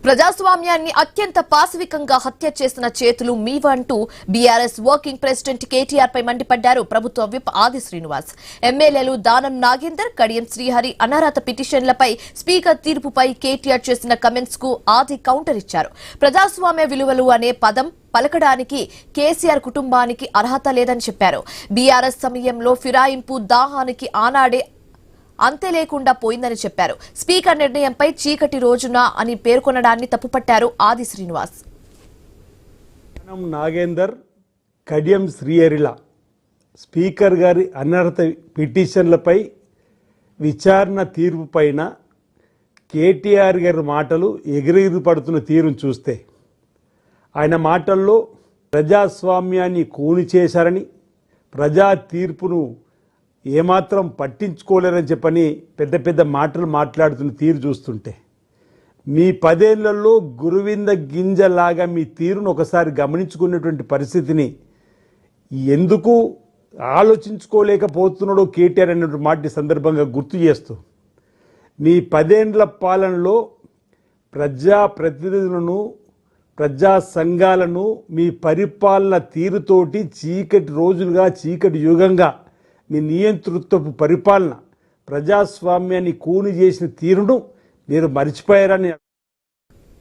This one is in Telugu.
ప్రజాస్వామ్యాన్ని అత్యంత పాశవికంగా హత్య చేసిన చేతులు మీవంటూ బీఆర్ఎస్ వర్కింగ్ ప్రెసిడెంట్ కేటీఆర్ పై మండిపడ్డారు ప్రభుత్వ విప్ ఆది శ్రీనివాస్. ఎమ్మెల్యేలు దానం నాగేందర్, కడియం శ్రీహరి అనర్హత పిటిషన్లపై స్పీకర్ తీర్పుపై కేటీఆర్ చేసిన కమెంట్స్ కు ఆది కౌంటర్ ఇచ్చారు. ప్రజాస్వామ్య విలువలు అనే పదం పలకడానికి కేసీఆర్ కుటుంబానికి అర్హత లేదని చెప్పారు. బీఆర్ఎస్ సమయంలో ఫిరాయింపు దాహానికి ఆనాడే అంతే లేకుండా పోయిందని చెప్పారు. స్పీకర్ నిర్ణయంపై చీకటి రోజున అని పేర్కొనడాన్ని తప్పుపట్టారు ఆది శ్రీనివాస్. నాగేందర్, కడియం శ్రీహరిల స్పీకర్ గారి అనర్హత పిటిషన్లపై విచారణ తీర్పు పైన కేటీఆర్ గారి మాటలు ఎగిరెగిరి పడుతున్న తీరును చూస్తే ఆయన మాటల్లో ప్రజాస్వామ్యాన్ని కూని చేశారని, ప్రజా తీర్పును ఏమాత్రం పట్టించుకోలేరని చెప్పని పెద్ద పెద్ద మాటలు మాట్లాడుతున్న తీరు చూస్తుంటే మీ 10 ఏళ్లలో గురువింద గింజలాగా మీ తీరును ఒకసారి గమనించుకున్నటువంటి పరిస్థితిని ఎందుకు ఆలోచించుకోలేకపోతున్నాడో కేటీఆర్ అనే మాట సందర్భంగా గుర్తు చేస్తూ మీ 10 ఏళ్ల పాలనలో ప్రజాప్రతినిధులను, ప్రజా సంఘాలను మీ పరిపాలన తీరుతోటి చీకటి రోజులుగా, చీకటి యుగంగా మీ నియంతృత్వపు పరిపాలన ప్రజాస్వామ్యాన్ని కూని చేసిన తీరును మీరు మర్చిపోయారని